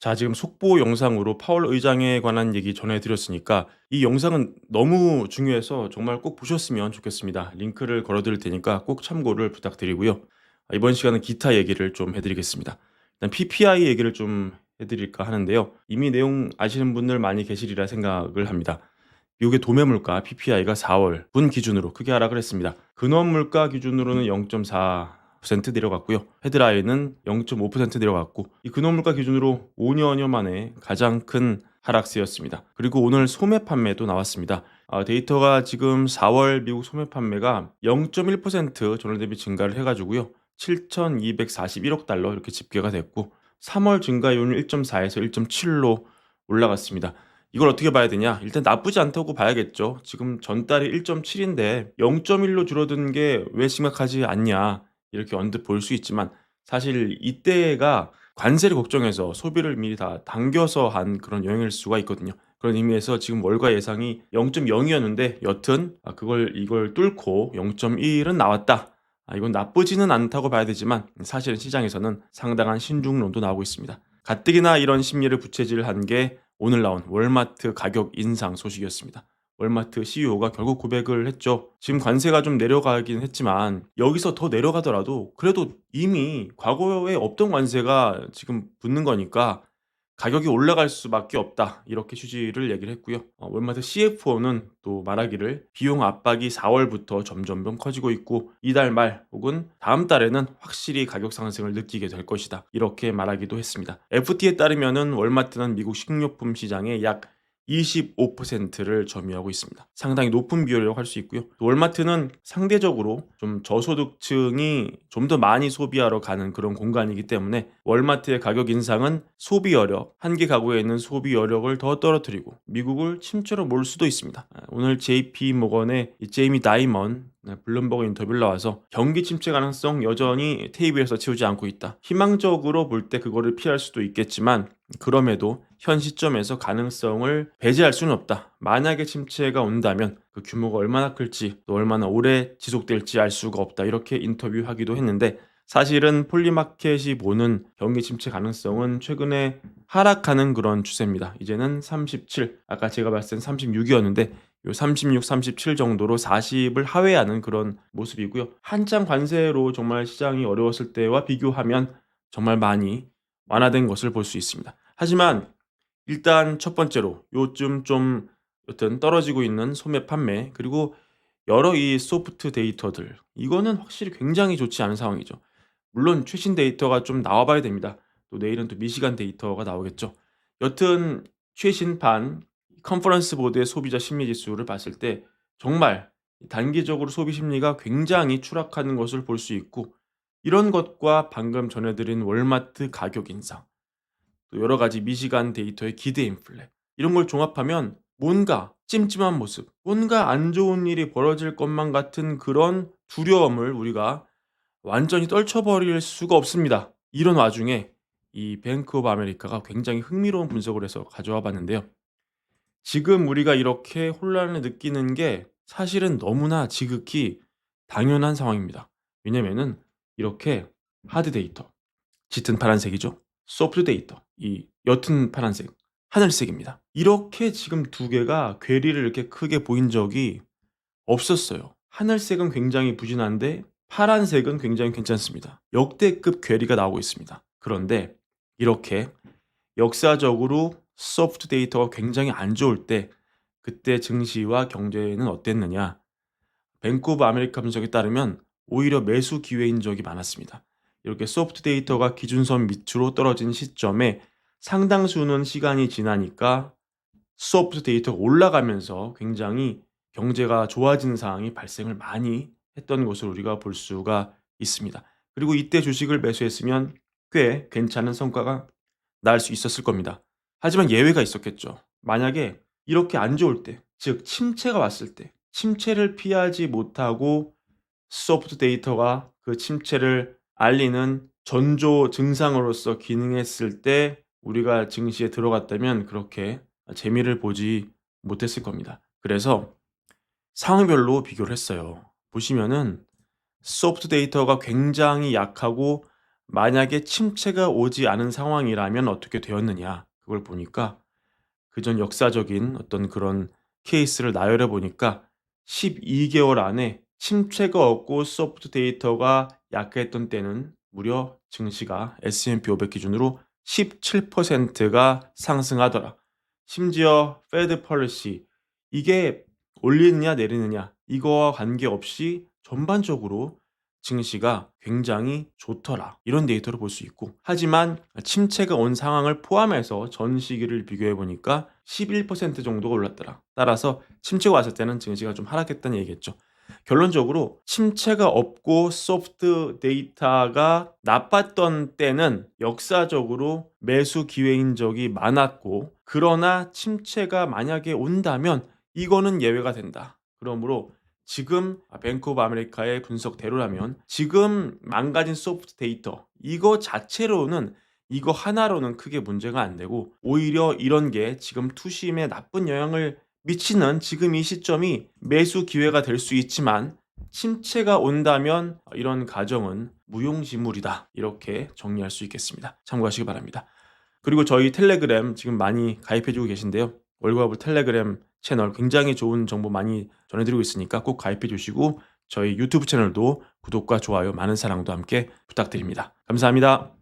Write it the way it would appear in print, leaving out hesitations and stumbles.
자, 지금 속보 영상으로 파월 의장에 관한 얘기 전해드렸으니까 이 영상은 너무 중요해서 정말 꼭 보셨으면 좋겠습니다. 링크를 걸어드릴 테니까 꼭 참고를 부탁드리고요. 이번 시간은 기타 얘기를 좀 해드리겠습니다. 일단 PPI 얘기를 좀 해드릴까 하는데요. 이미 내용 아시는 분들 많이 계시리라 생각을 합니다. 미국의 도매 물가 PPI가 4월 분 기준으로 크게 하락을 했습니다. 근원 물가 기준으로는 0.4% 내려갔고요. 헤드라인은 0.5% 내려갔고, 이 근원 물가 기준으로 5년여 만에 가장 큰 하락세였습니다. 그리고 오늘 소매 판매도 나왔습니다. 데이터가 지금 4월 미국 소매 판매가 0.1% 전월 대비 증가를 해가지고요. 7,241억 달러 이렇게 집계가 됐고, 3월 증가율은 1.4에서 1.7로 올라갔습니다. 이걸 어떻게 봐야 되냐? 일단 나쁘지 않다고 봐야겠죠. 지금 전달이 1.7인데 0.1로 줄어든 게 왜 심각하지 않냐? 이렇게 언뜻 볼 수 있지만 사실 이때가 관세를 걱정해서 소비를 미리 다 당겨서 한 그런 영향일 수가 있거든요. 그런 의미에서 지금 월가 예상이 0.0이었는데 여튼 이걸 뚫고 0.1은 나왔다. 이건 나쁘지는 않다고 봐야 되지만 사실은 시장에서는 상당한 신중론도 나오고 있습니다. 가뜩이나 이런 심리를 부채질한 게 오늘 나온 월마트 가격 인상 소식이었습니다. 월마트 CEO가 결국 고백을 했죠. 지금 관세가 좀 내려가긴 했지만 여기서 더 내려가더라도 그래도 이미 과거에 없던 관세가 지금 붙는 거니까 가격이 올라갈 수밖에 없다. 이렇게 취지를 얘기를 했고요. 월마트 CFO는 또 말하기를 비용 압박이 4월부터 점점점 커지고 있고 이달 말 혹은 다음 달에는 확실히 가격 상승을 느끼게 될 것이다. 이렇게 말하기도 했습니다. FT에 따르면은 월마트는 미국 식료품 시장의 약 25%를 점유하고 있습니다. 상당히 높은 비율이라고 할 수 있고요. 또 월마트는 상대적으로 좀 저소득층이 좀 더 많이 소비하러 가는 그런 공간이기 때문에 월마트의 가격 인상은 소비 여력, 한계 가구에 있는 소비 여력을 더 떨어뜨리고 미국을 침체로 몰 수도 있습니다. 오늘 JP 모건의 제이미 다이먼 블룸버그 인터뷰를 나와서 경기 침체 가능성 여전히 테이블에서 채우지 않고 있다. 희망적으로 볼 때 그거를 피할 수도 있겠지만 그럼에도 현 시점에서 가능성을 배제할 수는 없다. 만약에 침체가 온다면 그 규모가 얼마나 클지 또 얼마나 오래 지속될지 알 수가 없다. 이렇게 인터뷰하기도 했는데 사실은 폴리마켓이 보는 경기 침체 가능성은 최근에 하락하는 그런 추세입니다. 이제는 37, 아까 제가 봤을 땐 36이었는데 요 36, 37 정도로 40을 하회하는 그런 모습이고요. 한창 관세로 정말 시장이 어려웠을 때와 비교하면 정말 많이 완화된 것을 볼 수 있습니다. 하지만 일단 첫 번째로 요즘 좀 여튼 떨어지고 있는 소매 판매 그리고 여러 이 소프트 데이터들 이거는 확실히 굉장히 좋지 않은 상황이죠. 물론 최신 데이터가 좀 나와 봐야 됩니다. 또 내일은 또 미시간 데이터가 나오겠죠. 여튼 최신판 컨퍼런스 보드의 소비자 심리 지수를 봤을 때 정말 단기적으로 소비 심리가 굉장히 추락하는 것을 볼 수 있고 이런 것과 방금 전해드린 월마트 가격 인상 또 여러 가지 미시간 데이터의 기대 인플레 이런 걸 종합하면 뭔가 찜찜한 모습, 뭔가 안 좋은 일이 벌어질 것만 같은 그런 두려움을 우리가 완전히 떨쳐버릴 수가 없습니다. 이런 와중에 이 뱅크 오브 아메리카가 굉장히 흥미로운 분석을 해서 가져와 봤는데요. 지금 우리가 이렇게 혼란을 느끼는 게 사실은 너무나 지극히 당연한 상황입니다. 왜냐면은 이렇게 하드 데이터, 짙은 파란색이죠. 소프트 데이터, 이 옅은 파란색, 하늘색입니다. 이렇게 지금 두 개가 괴리를 이렇게 크게 보인 적이 없었어요. 하늘색은 굉장히 부진한데 파란색은 굉장히 괜찮습니다. 역대급 괴리가 나오고 있습니다. 그런데 이렇게 역사적으로 소프트 데이터가 굉장히 안 좋을 때 그때 증시와 경제는 어땠느냐? 뱅크 오브 아메리카 분석에 따르면 오히려 매수 기회인 적이 많았습니다. 이렇게 소프트 데이터가 기준선 밑으로 떨어진 시점에 상당수는 시간이 지나니까 소프트 데이터가 올라가면서 굉장히 경제가 좋아진 상황이 발생을 많이 했던 것을 우리가 볼 수가 있습니다. 그리고 이때 주식을 매수했으면 꽤 괜찮은 성과가 날 수 있었을 겁니다. 하지만 예외가 있었겠죠. 만약에 이렇게 안 좋을 때, 즉 침체가 왔을 때, 침체를 피하지 못하고 소프트 데이터가 그 침체를 알리는 전조 증상으로서 기능했을 때 우리가 증시에 들어갔다면 그렇게 재미를 보지 못했을 겁니다. 그래서 상황별로 비교를 했어요. 보시면은 소프트 데이터가 굉장히 약하고 만약에 침체가 오지 않은 상황이라면 어떻게 되었느냐 그걸 보니까 그전 역사적인 어떤 그런 케이스를 나열해 보니까 12개월 안에 침체가 없고 소프트 데이터가 약했던 때는 무려 증시가 S&P 500 기준으로 17%가 상승하더라. 심지어 페드 펄시 이게 올리느냐 내리느냐 이거와 관계없이 전반적으로 증시가 굉장히 좋더라. 이런 데이터를 볼 수 있고 하지만 침체가 온 상황을 포함해서 전 시기를 비교해 보니까 11% 정도가 올랐더라. 따라서 침체가 왔을 때는 증시가 좀 하락했다는 얘기겠죠. 결론적으로 침체가 없고 소프트 데이터가 나빴던 때는 역사적으로 매수 기회인 적이 많았고 그러나 침체가 만약에 온다면 이거는 예외가 된다. 그러므로 지금 뱅크 오브 아메리카의 분석대로라면 지금 망가진 소프트 데이터 이거 자체로는 이거 하나로는 크게 문제가 안 되고 오히려 이런 게 지금 투심에 나쁜 영향을 미치는 지금 이 시점이 매수 기회가 될 수 있지만 침체가 온다면 이런 가정은 무용지물이다. 이렇게 정리할 수 있겠습니다. 참고하시기 바랍니다. 그리고 저희 텔레그램 지금 많이 가입해주고 계신데요. 월가불 텔레그램 채널 굉장히 좋은 정보 많이 전해드리고 있으니까 꼭 가입해주시고 저희 유튜브 채널도 구독과 좋아요 많은 사랑도 함께 부탁드립니다. 감사합니다.